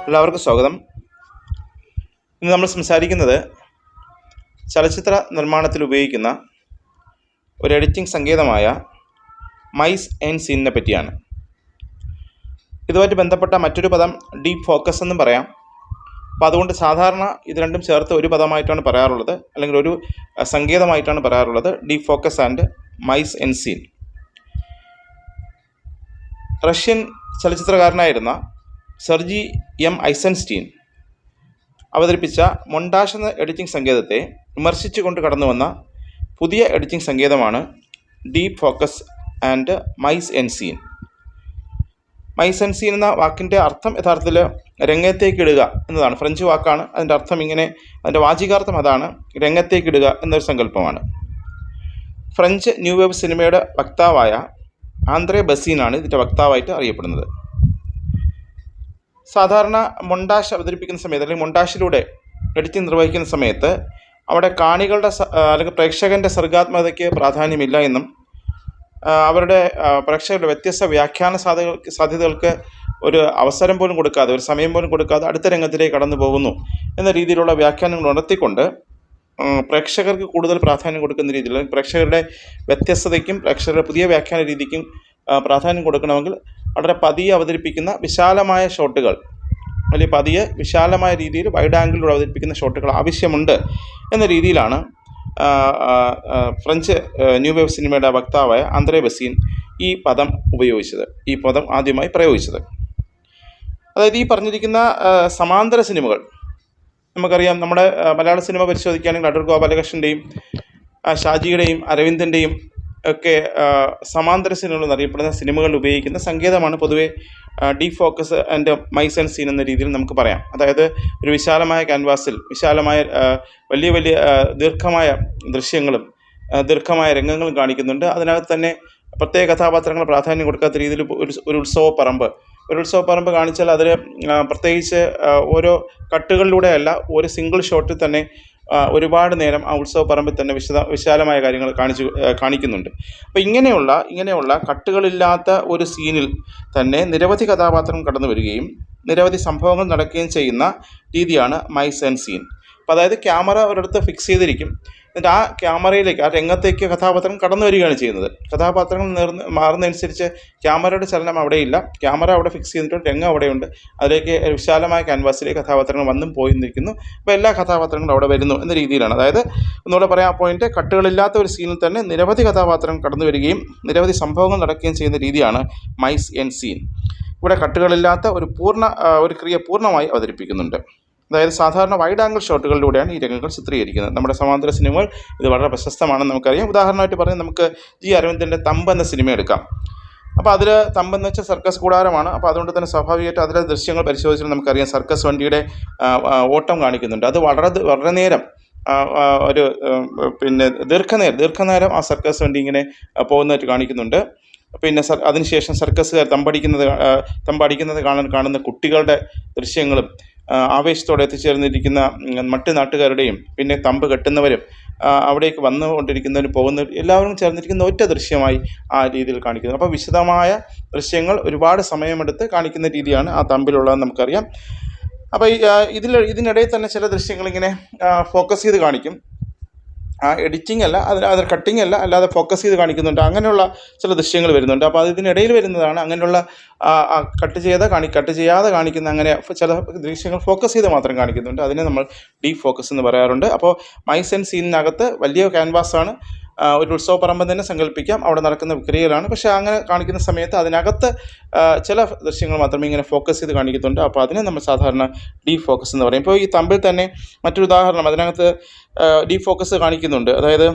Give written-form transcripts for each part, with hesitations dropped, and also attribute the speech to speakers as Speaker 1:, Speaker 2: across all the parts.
Speaker 1: എല്ലാവർക്കും സ്വാഗതം. ഇന്ന് നമ്മൾ സംസാരിക്കുന്നത് ചലച്ചിത്ര നിർമ്മാണത്തിൽ ഉപയോഗിക്കുന്ന ഒരു എഡിറ്റിംഗ് സങ്കേതമായ മൈസ് ആൻഡ് സീനിനെ പറ്റിയാണ്. ഇതുമായിട്ട് ബന്ധപ്പെട്ട മറ്റൊരു പദം ഡീപ്പ് ഫോക്കസ് എന്നും പറയാം. അപ്പോൾ അതുകൊണ്ട് സാധാരണ ഇത് രണ്ടും ചേർത്ത് ഒരു പദമായിട്ടാണ് പറയാറുള്ളത്, അല്ലെങ്കിൽ ഒരു സങ്കേതമായിട്ടാണ് പറയാറുള്ളത്, deep focus and mise en scene. Russian ചലച്ചിത്രകാരനായിരുന്ന സെർജി എം ഐസൻസ്റ്റീൻ അവതരിപ്പിച്ച മൊണ്ടാഷ് എന്ന എഡിറ്റിംഗ് സങ്കേതത്തെ വിമർശിച്ചുകൊണ്ട് കടന്നു വന്ന പുതിയ എഡിറ്റിംഗ് സങ്കേതമാണ് deep focus and mise en scene. Mise en scene എന്ന വാക്കിൻ്റെ അർത്ഥം യഥാർത്ഥത്തിൽ രംഗത്തേക്കിടുക എന്നതാണ്. ഫ്രഞ്ച് വാക്കാണ്. അതിൻ്റെ അർത്ഥം ഇങ്ങനെ, അതിൻ്റെ വാചികാർത്ഥം അതാണ്, രംഗത്തേക്കിടുക എന്നൊരു സങ്കല്പമാണ്. ഫ്രഞ്ച് ന്യൂ വേവ് സിനിമയുടെ വക്താവായ ആന്ദ്രേ ബസീനാണ് ഇതിൻ്റെ വക്താവായിട്ട് അറിയപ്പെടുന്നത്. സാധാരണ മൊണ്ടാഷ് അവതരിപ്പിക്കുന്ന സമയത്ത്, അല്ലെങ്കിൽ മൊണ്ടാഷിലൂടെ എഡിറ്റിംഗ് നിർവഹിക്കുന്ന സമയത്ത് അവിടെ കാണികളുടെ അല്ലെങ്കിൽ പ്രേക്ഷകൻ്റെ സർഗാത്മകതയ്ക്ക് പ്രാധാന്യമില്ല എന്നും അവരുടെ പ്രേക്ഷകരുടെ വ്യത്യസ്ത വ്യാഖ്യാന സാധ്യതകൾക്ക് ഒരു അവസരം പോലും കൊടുക്കാതെ, ഒരു സമയം പോലും കൊടുക്കാതെ അടുത്ത രംഗത്തിലേക്ക് കടന്നു പോകുന്നു എന്ന രീതിയിലുള്ള വ്യാഖ്യാനങ്ങൾ ഉണർത്തിക്കൊണ്ട് പ്രേക്ഷകർക്ക് കൂടുതൽ പ്രാധാന്യം കൊടുക്കുന്ന രീതിയിൽ, പ്രേക്ഷകരുടെ വ്യത്യസ്തതയ്ക്കും പ്രേക്ഷകരുടെ പുതിയ വ്യാഖ്യാന രീതിക്കും പ്രാധാന്യം കൊടുക്കണമെങ്കിൽ വളരെ പതിയെ അവതരിപ്പിക്കുന്ന വിശാലമായ ഷോട്ടുകൾ, അല്ലെങ്കിൽ പതിയെ വിശാലമായ രീതിയിൽ വൈഡ് ആംഗിളിലൂടെ അവതരിപ്പിക്കുന്ന ഷോട്ടുകൾ ആവശ്യമുണ്ട് എന്ന രീതിയിലാണ് ഫ്രഞ്ച് ന്യൂ വേവ് സിനിമയുടെ വക്താവായ ആന്ദ്രേ ബസീൻ ഈ പദം ഉപയോഗിച്ചത്, ഈ പദം ആദ്യമായി പ്രയോഗിച്ചത്. അതായത് ഈ പറഞ്ഞിരിക്കുന്ന സമാന്തര സിനിമകൾ നമുക്കറിയാം. നമ്മുടെ മലയാള സിനിമ പരിശോധിക്കുകയാണെങ്കിൽ അടൂർ ഗോപാലകൃഷ്ണൻ്റെയും ഷാജിയുടെയും അരവിന്ദൻ്റെയും ഒക്കെ സമാന്തര സിനിമകൾ എന്നറിയപ്പെടുന്ന സിനിമകളിൽ ഉപയോഗിക്കുന്ന സങ്കേതമാണ് പൊതുവെ deep focus and mise en scene എന്ന രീതിയിൽ നമുക്ക് പറയാം. അതായത് ഒരു വിശാലമായ ക്യാൻവാസിൽ വിശാലമായ വലിയ വലിയ ദീർഘമായ ദൃശ്യങ്ങളും ദീർഘമായ രംഗങ്ങളും കാണിക്കുന്നുണ്ട്. അതിനകത്ത് തന്നെ പ്രത്യേക കഥാപാത്രങ്ങൾ പ്രാധാന്യം കൊടുക്കാത്ത രീതിയിൽ ഒരു ഉത്സവപ്പറമ്പ് കാണിച്ചാൽ അതിൽ പ്രത്യേകിച്ച് ഓരോ കട്ടുകളിലൂടെയല്ല, ഒരു സിംഗിൾ ഷോട്ടിൽ തന്നെ ഒരുപാട് നേരം ആ ഉത്സവപ്പറമ്പിൽ തന്നെ വിശാലമായ കാര്യങ്ങൾ കാണിക്കുന്നുണ്ട്. അപ്പോൾ ഇങ്ങനെയുള്ള കട്ടുകളില്ലാത്ത ഒരു സീനിൽ തന്നെ നിരവധി കഥാപാത്രങ്ങൾ കടന്നു വരികയും നിരവധി സംഭവങ്ങൾ നടക്കുകയും ചെയ്യുന്ന രീതിയാണ് മൈസ് ആൻഡ് സീൻ. അപ്പോൾ അതായത് ക്യാമറ ഒരിടത്ത് ഫിക്സ് ചെയ്തിരിക്കും, എന്നിട്ട് ആ ക്യാമറയിലേക്ക്, ആ രംഗത്തേക്ക് കഥാപാത്രം കടന്നു വരികയാണ് ചെയ്യുന്നത്. കഥാപാത്രങ്ങൾ മാറുന്നതനുസരിച്ച് ക്യാമറയുടെ ചലനം അവിടെയില്ല, ക്യാമറ അവിടെ ഫിക്സ് ചെയ്തിട്ടുണ്ട്, രംഗം അവിടെയുണ്ട്. അതിലേക്ക് വിശാലമായ ക്യാൻവാസിലേക്ക് കഥാപാത്രങ്ങൾ വന്നും പോയി നിൽക്കുന്നു. അപ്പോൾ എല്ലാ കഥാപാത്രങ്ങളും അവിടെ വരുന്നു എന്ന രീതിയിലാണ്. അതായത് ഒന്നുകൂടെ പറയാം, ആ പോയിന്റ്, കട്ടുകളില്ലാത്ത ഒരു സീനിൽ തന്നെ നിരവധി കഥാപാത്രങ്ങൾ കടന്നു വരികയും നിരവധി സംഭവങ്ങൾ നടക്കുകയും ചെയ്യുന്ന രീതിയാണ് മൈസ് ആൻഡ് സീൻ. ഇവിടെ കട്ടുകളില്ലാത്ത ഒരു ക്രിയ പൂർണ്ണമായി അവതരിപ്പിക്കുന്നുണ്ട്. അതായത് സാധാരണ വൈഡ് ആംഗിൾ ഷോട്ടുകളിലൂടെയാണ് ഈ രംഗങ്ങൾ ചിത്രീകരിക്കുന്നത്. നമ്മുടെ സമാന്തര സിനിമകൾ ഇത് വളരെ പ്രശസ്തമാണെന്ന് നമുക്കറിയാം. ഉദാഹരണമായിട്ട് പറഞ്ഞാൽ നമുക്ക് ജി അരവിന്ദൻ്റെ തമ്പ് എന്ന സിനിമ എടുക്കാം. അപ്പോൾ അതിൽ തമ്പെന്ന് വെച്ചാൽ സർക്കസ് കൂടാരമാണ്. അപ്പോൾ അതുകൊണ്ട് തന്നെ സ്വാഭാവികമായിട്ട് അതിലെ ദൃശ്യങ്ങൾ പരിശോധിച്ചാൽ നമുക്കറിയാം സർക്കസ് വണ്ടിയുടെ ഓട്ടം കാണിക്കുന്നുണ്ട്. അത് വളരെ നേരം, ഒരു ദീർഘനേരം ആ സർക്കസ് വണ്ടി ഇങ്ങനെ പോകുന്നതായിട്ട് കാണിക്കുന്നുണ്ട്. പിന്നെ അതിനുശേഷം സർക്കസുകാർ തമ്പടിക്കുന്നത് കാണുന്ന കുട്ടികളുടെ ദൃശ്യങ്ങളും ആവേശത്തോടെ എത്തിച്ചേർന്നിരിക്കുന്ന മറ്റു നാട്ടുകാരുടെയും പിന്നെ തമ്പ് കെട്ടുന്നവരും അവിടേക്ക് വന്നുകൊണ്ടിരിക്കുന്നവരും പോകുന്നവരും എല്ലാവരും ചേർന്നിരിക്കുന്ന ഒറ്റ ദൃശ്യമായി ആ രീതിയിൽ കാണിക്കുന്നു. അപ്പോൾ വിശദമായ ദൃശ്യങ്ങൾ ഒരുപാട് സമയമെടുത്ത് കാണിക്കുന്ന രീതിയാണ് ആ തമ്പിലുള്ളതെന്ന് നമുക്കറിയാം. അപ്പോൾ ഇതിനിടയിൽ തന്നെ ചില ദൃശ്യങ്ങൾ ഇങ്ങനെ ഫോക്കസ് ചെയ്ത് കാണിക്കും. എഡിറ്റിംഗ് അല്ല, അത് കട്ടിങ് അല്ല, അല്ലാതെ ഫോക്കസ് ചെയ്ത് കാണിക്കുന്നുണ്ട്. അങ്ങനെയുള്ള ചില ദൃശ്യങ്ങൾ വരുന്നുണ്ട്. അപ്പോൾ ഇതിനിടയിൽ വരുന്നതാണ് അങ്ങനെയുള്ള കട്ട് ചെയ്യാതെ കാണിക്കുന്ന അങ്ങനെ ചില ദൃശ്യങ്ങൾ ഫോക്കസ് ചെയ്ത് മാത്രം കാണിക്കുന്നുണ്ട്. അതിനെ നമ്മൾ ഡീപ്പ് ഫോക്കസ് എന്ന് പറയാറുണ്ട്. അപ്പോൾ മൈസ് ആൻഡ് സീനിനകത്ത് വലിയ ക്യാൻവാസാണ്, ഒരു ഉത്സവപ്പറമ്പ് തന്നെ സങ്കല്പിക്കാം, അവിടെ നടക്കുന്ന വിക്രിയകളാണ്. പക്ഷേ അങ്ങനെ കാണിക്കുന്ന സമയത്ത് അതിനകത്ത് ചില ദൃശ്യങ്ങൾ മാത്രമേ ഇങ്ങനെ ഫോക്കസ് ചെയ്ത് കാണിക്കുന്നുണ്ട്. അപ്പോൾ അതിനെ നമ്മൾ സാധാരണ ഡീപ്പ് ഫോക്കസ് എന്ന് പറയും. ഇപ്പോൾ ഈ തമ്പിൽ തന്നെ മറ്റൊരു ഉദാഹരണം, അതിനകത്ത് ഡീപ്പ് ഫോക്കസ് കാണിക്കുന്നുണ്ട്. അതായത്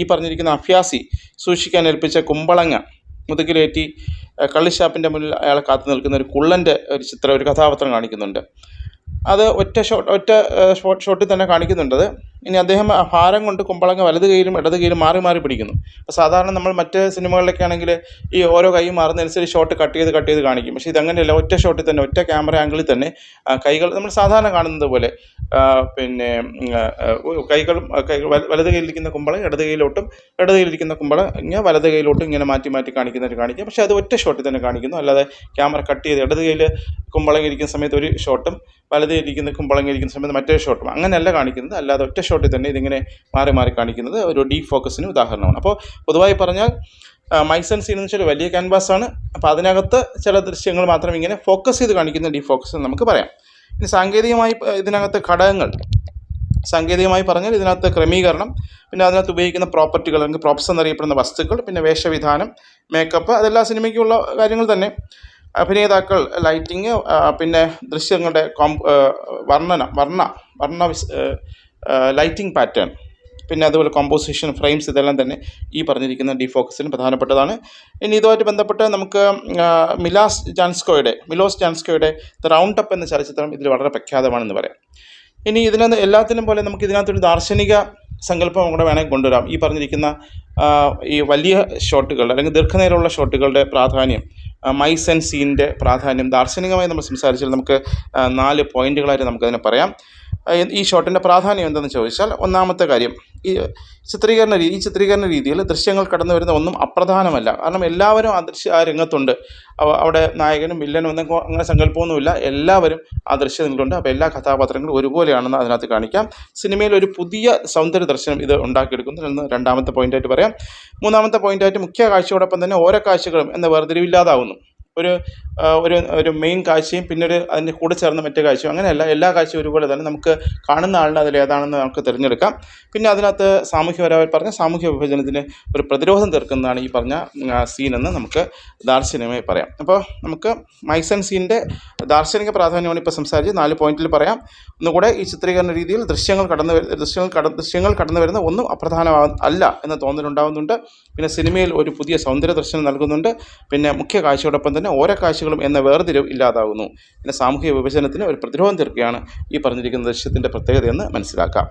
Speaker 1: ഈ പറഞ്ഞിരിക്കുന്ന അഭ്യാസി സൂക്ഷിക്കാൻ ഏൽപ്പിച്ച കുമ്പളങ്ങ മുതുകിലേറ്റി കള്ളിഷാപ്പിൻ്റെ മുന്നിൽ അയാളെ കാത്തു നിൽക്കുന്ന ഒരു കുള്ളൻ്റെ ഒരു കഥാപാത്രം കാണിക്കുന്നുണ്ട്. അത് ഒറ്റ ഷോട്ടിൽ തന്നെ കാണിക്കുന്നുണ്ട്. ഇനി അദ്ദേഹം ഭാരം കൊണ്ട് കുമ്പളങ്ങ വലത് കൈയിലും ഇടത് കൈയിലും മാറി മാറി പിടിക്കുന്നു. അപ്പോൾ സാധാരണ നമ്മൾ മറ്റ് സിനിമകളിലൊക്കെ ആണെങ്കിൽ ഈ ഓരോ കൈ മാറുന്നതനുസരിച്ച് ഷോട്ട് കട്ട് ചെയ്ത് കാണിക്കും. പക്ഷേ ഇതങ്ങനെയല്ല, ഒറ്റ ഷോട്ടിൽ തന്നെ, ഒറ്റ ക്യാമറ ആംഗിളിൽ തന്നെ കൈകൾ നമ്മൾ സാധാരണ കാണുന്നത് പോലെ പിന്നെ കൈകളും വലത് കയ്യിലിരിക്കുന്ന കുമ്പള ഇടത് കയ്യിലോട്ടും ഇടത് കയ്യിലിരിക്കുന്ന കുമ്പള ഇങ്ങനെ വലത് കയ്യിലോട്ടും ഇങ്ങനെ മാറ്റി മാറ്റി കാണിക്കുന്നതായിട്ട് കാണിക്കുക. പക്ഷേ അത് ഒറ്റ ഷോട്ടിൽ തന്നെ കാണിക്കുന്നു, അല്ലാതെ ക്യാമറ കട്ട് ചെയ്ത് ഇടത് കയ്യിൽ കുമ്പളങ്ങ ഇരിക്കുന്ന സമയത്ത് ഒരു ഷോട്ടും വലത് കയ്യിലിരിക്കുന്ന കുമ്പളങ്ങ ഇരിക്കുന്ന സമയത്ത് മറ്റൊരു ഷോട്ടും അങ്ങനെയല്ല കാണിക്കുന്നത്. അല്ലാതെ ഒറ്റ ഷോട്ടിൽ തന്നെ ഇതിങ്ങനെ മാറി മാറി കാണിക്കുന്നത് ഒരു ഡീ ഫോക്കസിന് ഉദാഹരണമാണ്. അപ്പോൾ പൊതുവായി പറഞ്ഞാൽ മൈസ് ആൻഡ് സീൻ എന്ന് വെച്ചാൽ വലിയ ക്യാൻവാസാണ്. അപ്പോൾ അതിനകത്ത് ചില ദൃശ്യങ്ങൾ മാത്രം ഇങ്ങനെ ഫോക്കസ് ചെയ്ത് കാണിക്കുന്ന ഡീ ഫോക്കസ് എന്ന് നമുക്ക് പറയാം. ഇനി സാങ്കേതികമായി ഇതിനകത്ത് ഘടകങ്ങൾ, സാങ്കേതികമായി പറഞ്ഞാൽ ഇതിനകത്ത് ക്രമീകരണം, പിന്നെ അതിനകത്ത് ഉപയോഗിക്കുന്ന പ്രോപ്പർട്ടികൾ അല്ലെങ്കിൽ പ്രോപ്സ് എന്നറിയപ്പെടുന്ന വസ്തുക്കൾ, പിന്നെ വേഷവിധാനം, മേക്കപ്പ്, അതെല്ലാ സിനിമയ്ക്കുള്ള കാര്യങ്ങൾ തന്നെ. അഭിനേതാക്കൾ, ലൈറ്റിങ്, പിന്നെ ദൃശ്യങ്ങളുടെ ലൈറ്റിംഗ് പാറ്റേൺ, പിന്നെ അതുപോലെ കോമ്പോസിഷൻ, ഫ്രെയിംസ്, ഇതെല്ലാം തന്നെ ഈ പറഞ്ഞിരിക്കുന്ന ഡീ ഫോക്കസിന് പ്രധാനപ്പെട്ടതാണ്. ഇനി ഇതുമായിട്ട് ബന്ധപ്പെട്ട് നമുക്ക് മിലോസ് ജാൻസ്കോയുടെ ദ റൗണ്ട് അപ്പ് എന്ന ചലച്ചിത്രം ഇതിൽ വളരെ പ്രഖ്യാതമാണെന്ന് പറയാം. ഇനി ഇതിനകത്ത് എല്ലാത്തിനും പോലെ നമുക്ക് ഇതിനകത്തൊരു ദാർശനിക സങ്കല്പം കൂടെ വേണമെങ്കിൽ കൊണ്ടുവരാം. ഈ പറഞ്ഞിരിക്കുന്ന ഈ വലിയ ഷോട്ടുകൾ അല്ലെങ്കിൽ ദീർഘനേരമുള്ള ഷോട്ടുകളുടെ പ്രാധാന്യം, മൈസ് ആൻഡ് സീനിൻ്റെ പ്രാധാന്യം ദാർശനികമായി നമ്മൾ സംസാരിച്ചാൽ നമുക്ക് 4 പോയിന്റുകളായിട്ട് നമുക്കതിനെ പറയാം. ഈ ഷോട്ടിൻ്റെ പ്രാധാന്യം എന്തെന്ന് ചോദിച്ചാൽ, ഒന്നാമത്തെ കാര്യം, ഈ ചിത്രീകരണ രീതിയിൽ ദൃശ്യങ്ങൾ കടന്നു വരുന്ന ഒന്നും അപ്രധാനമല്ല. കാരണം എല്ലാവരും ആ രംഗത്തുണ്ട്. അവിടെ നായകനും വില്ലനും എന്നൊക്കെ അങ്ങനെ സങ്കല്പമൊന്നുമില്ല, എല്ലാവരും ആ ദൃശ്യങ്ങളുണ്ട്. അപ്പോൾ എല്ലാ കഥാപാത്രങ്ങളും ഒരുപോലെയാണെന്ന് അതിനകത്ത് കാണിക്കാം. സിനിമയിൽ ഒരു പുതിയ സൗന്ദര്യ ദർശനം ഇത് ഉണ്ടാക്കിയെടുക്കുന്നു എന്ന് രണ്ടാമത്തെ പോയിൻ്റായിട്ട് പറയാം. മൂന്നാമത്തെ പോയിൻ്റായിട്ട് മുഖ്യ കാഴ്ചയോടൊപ്പം തന്നെ ഓരോ കാഴ്ചകളും എന്ന വേർതിരിവില്ലാതാവുന്നു. ഒരു മെയിൻ കാഴ്ചയും പിന്നെ അതിൻ്റെ കൂടെ ചേർന്ന മറ്റേ കാഴ്ചയും, അങ്ങനെയല്ല, എല്ലാ കാഴ്ചയും ഒരുപോലെ തന്നെ നമുക്ക് കാണുന്ന ആളിന് അതിൽ ഏതാണെന്ന് നമുക്ക് തിരഞ്ഞെടുക്കാം. പിന്നെ അതിനകത്ത് സാമൂഹ്യപരമായി പറഞ്ഞ സാമൂഹ്യ വിഭജനത്തിന് ഒരു പ്രതിരോധം തീർക്കുന്നതാണ് ഈ പറഞ്ഞ സീനെന്ന് നമുക്ക് ദാർശനികമായി പറയാം. അപ്പോൾ നമുക്ക് മൈസ് ആൻഡ് സീനിൻ്റെ ദാർശനിക പ്രാധാന്യമാണ് ഇപ്പോൾ സംസാരിച്ച് 4 പോയിന്റിൽ പറയാം. ഒന്നുകൂടെ, ഈ ചിത്രീകരണ രീതിയിൽ ദൃശ്യങ്ങൾ കടന്നു വരുന്ന ഒന്നും അല്ല എന്ന തോന്നലുണ്ടാകുന്നുണ്ട്. പിന്നെ സിനിമയിൽ ഒരു പുതിയ സൗന്ദര്യ ദർശനം നൽകുന്നുണ്ട്. പിന്നെ മുഖ്യ കാഴ്ചയോടൊപ്പം തന്നെ ഓരോ കാഴ്ചകളും എന്ന വേർതിരിവ് ഇല്ലാതാകുന്നു. പിന്നെ സാമൂഹിക വിഭജനത്തിന് ഒരു പ്രതിരോധം തീർക്കുകയാണ് ഈ പറഞ്ഞിരിക്കുന്ന ദൃശ്യത്തിൻ്റെ പ്രത്യേകതയെന്ന് മനസ്സിലാക്കാം.